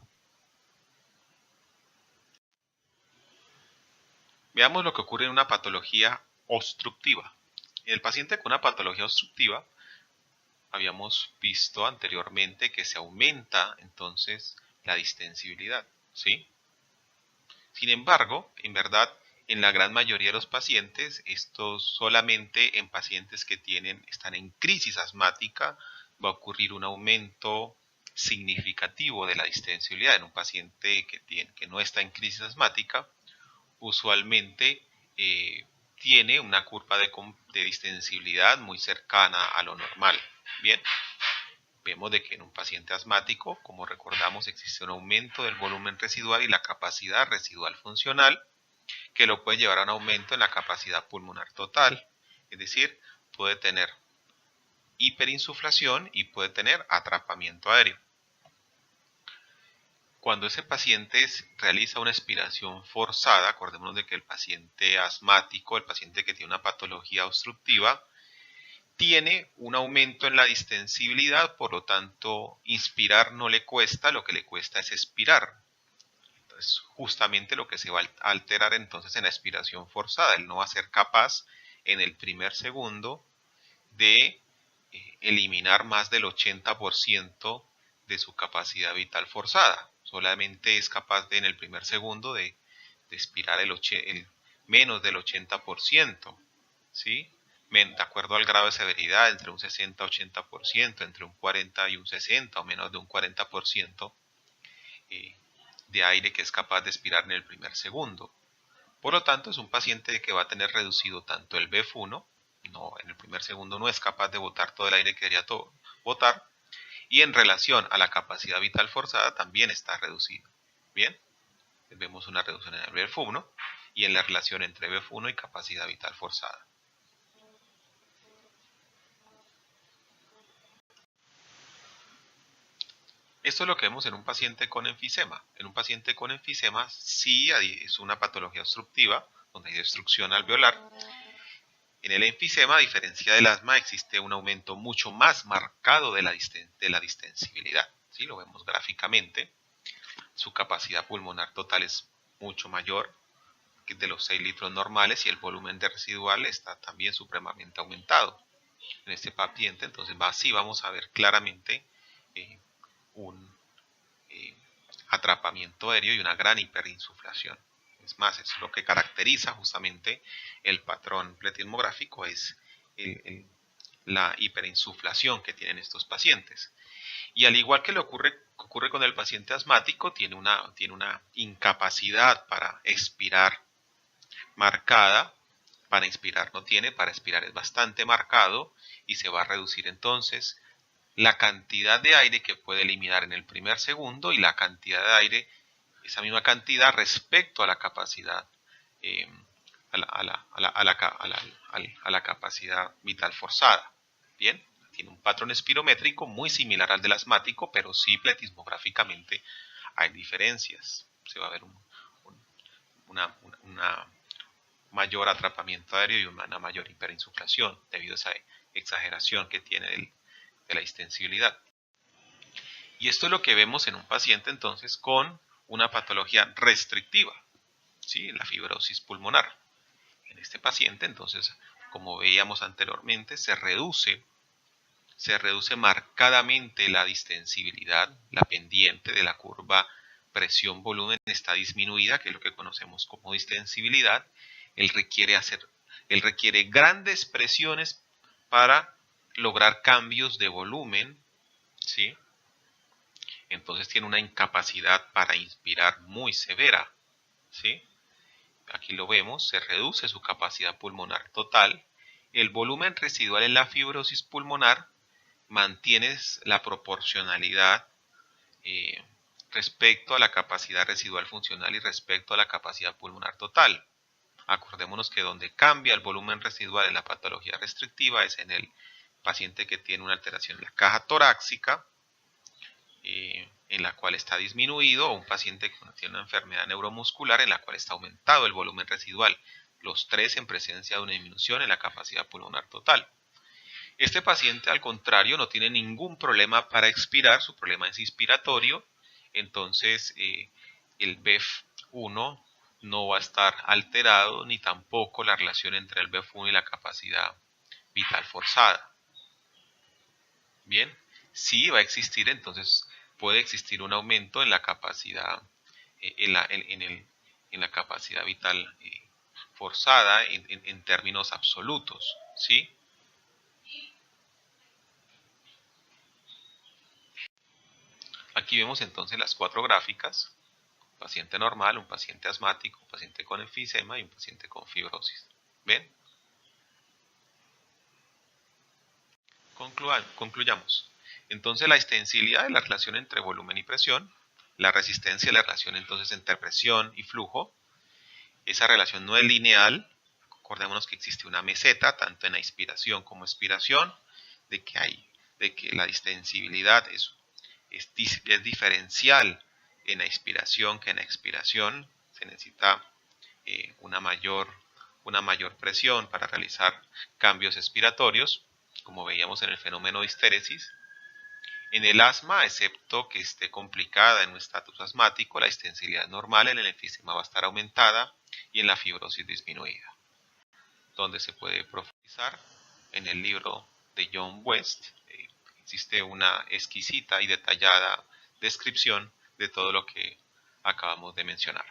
Veamos lo que ocurre en una patología obstructiva. En el paciente con una patología obstructiva, habíamos visto anteriormente que se aumenta entonces la distensibilidad, ¿sí? Sin embargo, en verdad, en la gran mayoría de los pacientes, esto solamente en pacientes que están en crisis asmática, va a ocurrir un aumento significativo de la distensibilidad. En un paciente que no está en crisis asmática, usualmente tiene una curva de distensibilidad muy cercana a lo normal. Bien, vemos de que en un paciente asmático, como recordamos, existe un aumento del volumen residual y la capacidad residual funcional, que lo puede llevar a un aumento en la capacidad pulmonar total. Es decir, puede tener hiperinsuflación y puede tener atrapamiento aéreo. Cuando ese paciente realiza una expiración forzada, acordémonos de que el paciente asmático, el paciente que tiene una patología obstructiva, tiene un aumento en la distensibilidad, por lo tanto, inspirar no le cuesta, lo que le cuesta es expirar. Entonces, justamente lo que se va a alterar entonces en la expiración forzada, él no va a ser capaz en el primer segundo de eliminar más del 80% de su capacidad vital forzada. Solamente es capaz en el primer segundo de expirar el menos del 80%, ¿sí? De acuerdo al grado de severidad, entre un 60-80%, entre un 40 y un 60 o menos de un 40% de aire que es capaz de expirar en el primer segundo. Por lo tanto, es un paciente que va a tener reducido tanto el BEF1, en el primer segundo no es capaz de botar todo el aire que quería botar, y en relación a la capacidad vital forzada también está reducido. Bien, vemos una reducción en el BEF1 y en la relación entre BEF1 y capacidad vital forzada. Esto es lo que vemos en un paciente con enfisema. En un paciente con enfisema sí es una patología obstructiva, donde hay destrucción alveolar. En el enfisema, a diferencia del asma, existe un aumento mucho más marcado de la distensibilidad. ¿Sí? Lo vemos gráficamente. Su capacidad pulmonar total es mucho mayor que de los 6 litros normales y el volumen de residual está también supremamente aumentado. En este paciente, entonces, así vamos a ver claramente un atrapamiento aéreo y una gran hiperinsuflación. Es más, es lo que caracteriza justamente el patrón pletismográfico, es la hiperinsuflación que tienen estos pacientes. Y al igual que le ocurre con el paciente asmático, tiene una incapacidad para expirar marcada. Para inspirar no tiene, para expirar es bastante marcado y se va a reducir entonces la cantidad de aire que puede eliminar en el primer segundo y la cantidad de aire esa misma cantidad respecto a la capacidad a la capacidad vital forzada. Bien, tiene un patrón espirométrico muy similar al del asmático, pero sí pletismográficamente hay diferencias. Se va a ver una mayor atrapamiento aéreo y una mayor hiperinsuflación debido a esa exageración que tiene de la distensibilidad. Y esto es lo que vemos en un paciente entonces con una patología restrictiva, ¿sí? La fibrosis pulmonar. En este paciente entonces, como veíamos anteriormente, se reduce marcadamente la distensibilidad, la pendiente de la curva presión-volumen está disminuida, que es lo que conocemos como distensibilidad. Él requiere grandes presiones para lograr cambios de volumen, ¿sí? Entonces tiene una incapacidad para inspirar muy severa, ¿sí? Aquí lo vemos, se reduce su capacidad pulmonar total. El volumen residual en la fibrosis pulmonar mantiene la proporcionalidad respecto a la capacidad residual funcional y respecto a la capacidad pulmonar total. Acordémonos que donde cambia el volumen residual en la patología restrictiva es en el paciente que tiene una alteración en la caja torácica, en la cual está disminuido, o un paciente que tiene una enfermedad neuromuscular en la cual está aumentado el volumen residual, los tres en presencia de una disminución en la capacidad pulmonar total. Este paciente, al contrario, no tiene ningún problema para expirar, su problema es inspiratorio, entonces el BEF1 no va a estar alterado, ni tampoco la relación entre el BEF1 y la capacidad vital forzada. Bien, sí va a existir, entonces puede existir un aumento en la capacidad, en la capacidad vital forzada en términos absolutos, ¿sí? Aquí vemos entonces las cuatro gráficas: un paciente normal, un paciente asmático, un paciente con enfisema y un paciente con fibrosis. ¿Ven? Concluyamos. Entonces la extensibilidad es la relación entre volumen y presión, la resistencia es la relación entonces entre presión y flujo. Esa relación no es lineal, acordémonos que existe una meseta tanto en la inspiración como expiración, de que la distensibilidad es diferencial en la inspiración que en la expiración. Se necesita una mayor presión para realizar cambios expiratorios, como veíamos en el fenómeno de histéresis. En el asma, excepto que esté complicada en un estatus asmático, la extensibilidad normal en el enfisema va a estar aumentada y en la fibrosis disminuida. Donde se puede profundizar en el libro de John West, existe una exquisita y detallada descripción de todo lo que acabamos de mencionar.